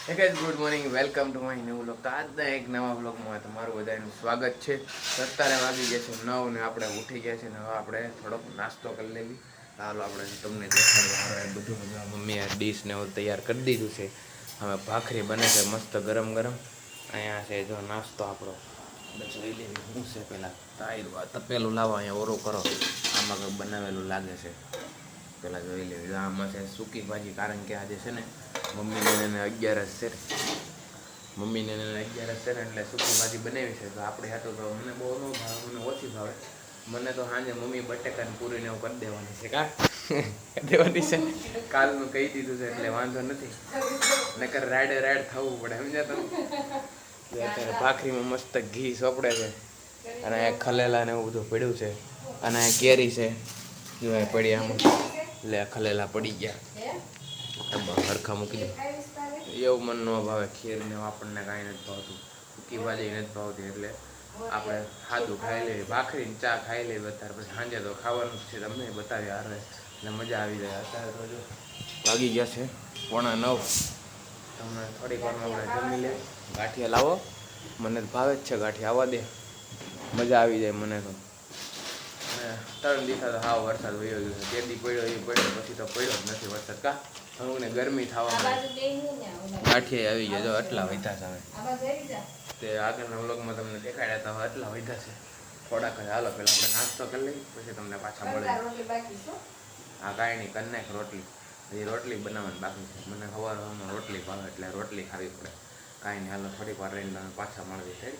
Hey guys, good morning. Welcome to my new vlog. તો આજના એક નવા વ્લોગમાં તમારું બધાનું સ્વાગત છે. અત્યારે વાગી ગયા છે 9 ને આપણે ઉઠી ગયા છે ને હવે આપણે થોડોક નાસ્તો કરી લેવી. હાલો આપણે તમને દેખાડવા બધું મમ્મીએ ડીશ ને એવું તૈયાર કરી દીધું છે. હવે ભાખરી બને છે મસ્ત ગરમ ગરમ. અહીંયા છે જો નાસ્તો આપણો. આપણે જોઈ લેવી શું છે પહેલાં તાયરું તપેલું લાવો અહીંયા ઓરો કરો. આમાં કંઈક બનાવેલું લાગે છે. પહેલાં જોઈ લેવી આમાં છે સૂકી ભાજી કારણ કે આજે છે ને મમ્મીને 11 છે મમ્મીને 11 છે ને એટલે સૂકી ભાજી બનાવી છે તો આપણે હાટું તો મને બહુ ન ભાવે મને ઓછી ભાવે મને તો સાંજે મમ્મી બટેકાને પૂરીને એવું કરી દેવાની છે કા દેવાની છે કાલનું કહી દીધું છે એટલે વાંધો નથી નકર રાડ થવું પડે સમજ્યા તમે અત્યારે ભાખરીમાં મસ્ત ઘી સોપડે છે અને અહીંયા ખલેલા ને એવું બધું પડ્યું છે અને અહીંયા કેરી છે જો પડી આમાં એટલે ખલેલા પડી ગયા હરખા મૂકી દે એવું મન ન ભાવે ખીરને આપણને કાંઈ નથી ભાવતું સૂકી ભાજી નથી ભાવતી એટલે આપણે સાદું ખાઈ લઈએ ભાખરીને ચા ખાઈ લઈએ અત્યારે પછી સાંજે તો ખાવાનું જ છે તમને બતાવી હારે એટલે મજા આવી જાય અત્યારે તો જો વાગી ગયા છે 8:45 તમને થોડીક વારમાં આપણે જમી લે ગાંઠિયા લાવો મને ભાવે જ છે ગાંઠિયા આવવા દે મજા આવી જાય મને તો 3 દિવસ તો હાવ વરસાદ વયો ગયો છે તે દી પડ્યો એ પડ્યો પછી તો પડ્યો જ નથી વરસાદ કા અમુકને ગરમી થવા ગાંઠિયા આવી ગયા જો આટલા વધ્યા છે તે આગળના વ્લોગમાં તમને દેખાડ્યા હતા આટલા વધ્યા છે થોડાક જ હાલો પહેલાં આપણે નાસ્તો કરી લઈએ પછી તમને પાછા મળે હા કાંઈ નહીં કરી નાખ રોટલી હજી રોટલી બનાવવાની બાકી છે મને સવારમાં રોટલી ભાવે એટલે રોટલી ખાવી પડે કાંઈ નહીં હાલો થોડીક વાર રહીને તમે પાછા મળવી થઈ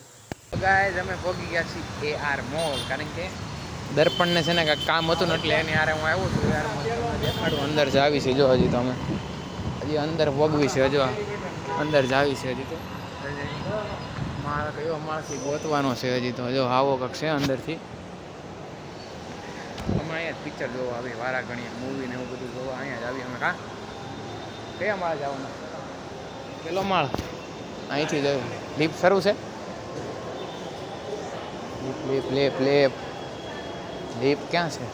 ગાઈઝ અમે પહોંચી ગયા છીએ AR મોલ કારણ કે દર્પણને છે ને કાંઈક કામ હતું ને એટલે એની હારે હું આવ્યો છું યાર દેખાડું અંદર જ આવી છે જો હજી તો અમે હજી અંદર પગવી છે હજુ અંદર જ આવી છે હજી તો મારે કયો માણસથી ગોતવાનો છે હજી તો જો આવો કંઈક છે અંદરથી અમે અહીંયા જ પિક્ચર જોવા આવી વારા ઘણી મૂવી ને એવું બધું જોવા અહીંયા જ આવી અમે કા કયા માળ જવાનું પેલો માળ અહીંથી જ લિફ્ટ શરૂ છે લિફ્ટ લિફ્ટ ક્યાં છે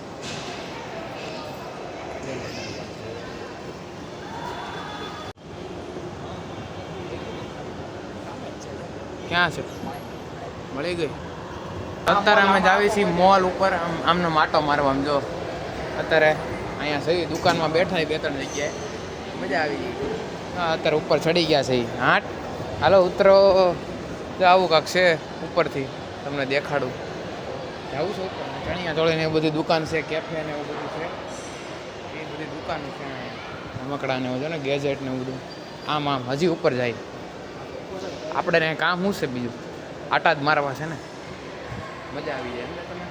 ક્યાં છે મળી ગઈ અત્યારે અમે જાવી છીએ મોલ ઉપર આમનો માટો મારવા જો અત્યારે અહીંયા સહી દુકાનમાં બેઠા 2-3 જગ્યાએ મજા આવી ગઈ હા અત્યારે ઉપર ચડી ગયા છે હાટ હાલો ઉતરો તો આવું કાંક છે ઉપરથી તમને દેખાડું જવું છે ઉપર ચણિયા ચોળીને એવું બધી દુકાન છે કેફે ને એવું બધું છે એ બધી દુકાન છે રમકડા ને એવું છે ને ગેજેટ ને એવું બધું આમ હજી ઉપર જાય આપણે ને કામ શું છે બીજું આટા જ મારવા છે ને મજા આવી જાય એટલે તમે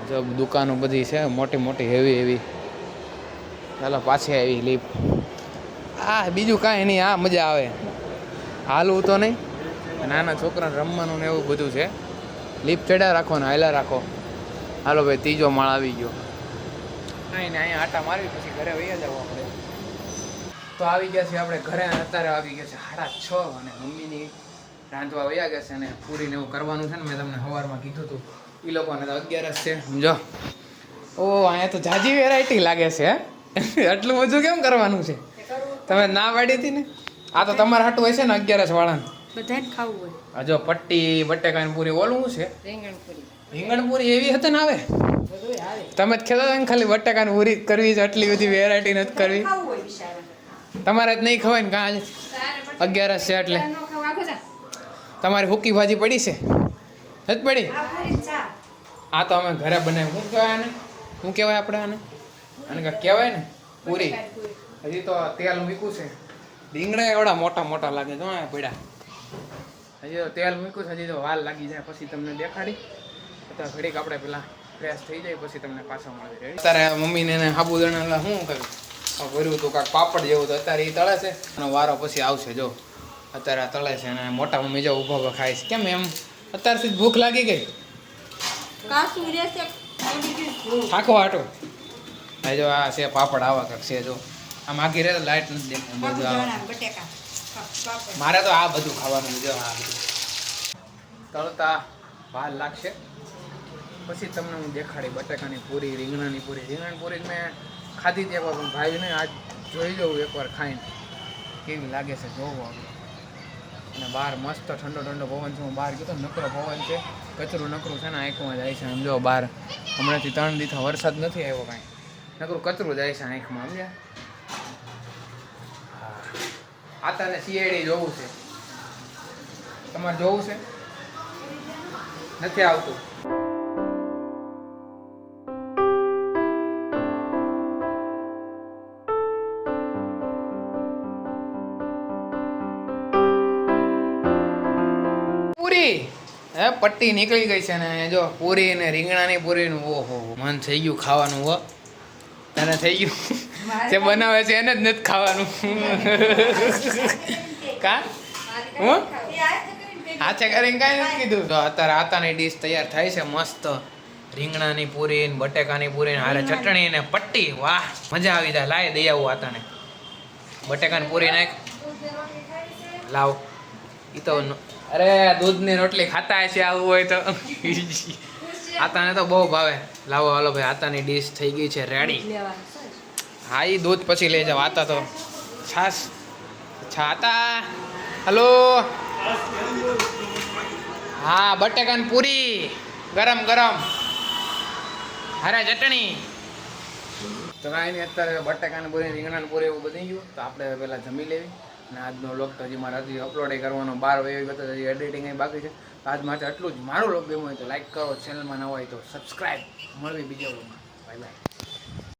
જો દુકાનો બધી છે મોટી મોટી હેવી ચાલો પાછી આવી લિફ્ટ બીજું કાંઈ નહીં મજા આવે હાલવું તો નહીં નાના છોકરાને રમવાનું ને એવું બધું છે લિફ્ટ ચડ્યા રાખો ને હાલ્યા રાખો હાલો ભાઈ 3જો માળ આવી ગયો કાંઈ ને અહીંયા આટા મારવી પછી ઘરે વહી જાવ આપણે તો આવી ગયા છે આપણે ઘરે અત્યારે આવી ગયા છે 6:30 અને મમ્મીની રાંધવા વયા ગયા છે અને પૂરીને એવું કરવાનું છે ને મેં તમને સવારમાં કીધું હતું એ લોકોને તો 11 છે સમજો અહીંયા તો જાજી વેરાયટી લાગે છે આટલું બધું કેમ કરવાનું છે તમે ના પાડી હતી ને આ તો તમારા હાટું હોય છે ને 11 વાળાને બધાને ખાવું હોય જો પટ્ટી બટેકાની પૂરી ઓલું શું છે રીંગણપૂરી એવી હતી ને આવે તમે જ કહેતા હતા ને ખાલી બટેકાની પૂરી કરવી છે આટલી બધી વેરાયટી નથી કરવી તમારે જ નહીં ખવાય ને કાં 11 છે એટલે તમારી હુકી ભાજી પડી છે નથી પડી આ તો અમે ઘરે બનાવી શું કહેવાય આને શું કહેવાય આપણે આને કાંઈક કહેવાય ને પૂરી હજી તો તેલ મૂક્યું છે રીંગણા એવડા મોટા લાગે જો પડ્યા હજી તો તેલ મૂક્યું છે હજી તો વાલ લાગી જાય પછી તમને દેખાડી અત્યારે ઘડીક આપણે પેલા ફ્રેશ થઈ જાય પછી તમને પાછા મળી અત્યારે મમ્મીને સાબુદાણા શું કર્યું ભર્યું હતું કાંઈક પાપડ જેવું તો અત્યારે એ તળે છે અને વારો પછી આવશે જો અત્યારે આ તળે છે અને મોટા મમ્મી જો ઊભા ખાય છે કેમ એમ અત્યારથી જ ભૂખ લાગી ગઈ આખો આટો હા જો આ છે પાપડ આવા કાંક છે જો આમ આગી રહે લાઈટ નથી દેખાતું બધું મારે તો આ બધું ખાવાનું જો આ બધું તળતા વાર લાગશે પછી તમને હું દેખાડી બટાકાની પૂરી રીંગણાની પૂરી મેં ખાધી હતી એકવાર પણ ભાઈને આજ જોઈ લઉં એકવાર ખાઈને કેવી લાગે છે જોવો આપણે. અને બહાર મસ્ત ઠંડો ઠંડો પવન છે. હું બહાર ગયો તો નકરો પવન છે, કચરું નકરું છે ને આંખમાં જાય છે. આમ જો બહાર હમણાંથી 3 દિવસ વરસાદ નથી આવ્યો કાંઈ, નકરું કચરું જાય છે આંખમાં. સમજ્યા? આ તને સીઆઈડી જોવું છે, તમારે જોવું છે? નથી આવતું. પૂરી હે પટ્ટી નીકળી ગઈ છે ને જો પૂરી ને રીંગણાની પૂરીનું ઓહો મન થઈ ગયું ખાવાનું. હો તને થઈ ગયું? જે બનાવે છે એને જ નથી ખાવાનું. કા હું હાથે કરીને કાંઈ નથી કીધું. તો અત્યારે આતાની ડીશ તૈયાર થાય છે મસ્ત. રીંગણાની પૂરી ને બટેકાની પૂરી ને હારે ચટણી ને પટ્ટી. વાહ મજા આવી જાય. લાય દઈ આવું આતાને. બટેકાની પૂરી નાખ લાવ. ઈ તો અરે દૂધની રોટલી ખાતા છે આવું હોય તો. આતાને તો બહુ ભાવે. લાવો હાલો ભાઈ આતાની ડીશ થઈ ગઈ છે રેડી. હા એ દૂધ પછી લઈ જાવ. આતા તો છાસ. અચ્છા આતા હલો. હા બટેકાની પૂરી ગરમ ગરમ હારે ચટણી. તો કાંઈ નહીં અત્યારે બટેકાની પૂરી રીંગણાની પૂરી એવું બની ગયું. તો આપણે પહેલાં જમી લેવી. અને આજનો વ્લોગ તો હજી મારે હજી અપલોડ કરવાનો 12 વાગે ગયો તો હજી એડિટિંગ બાકી છે. આજ માટે આટલું જ. મારો વ્લોગ ગમ્યો હોય તો લાઈક કરો, ચેનલમાં ન હોય તો સબસ્ક્રાઈબ. મળવી બીજા વ્લોગમાં. Bye bye.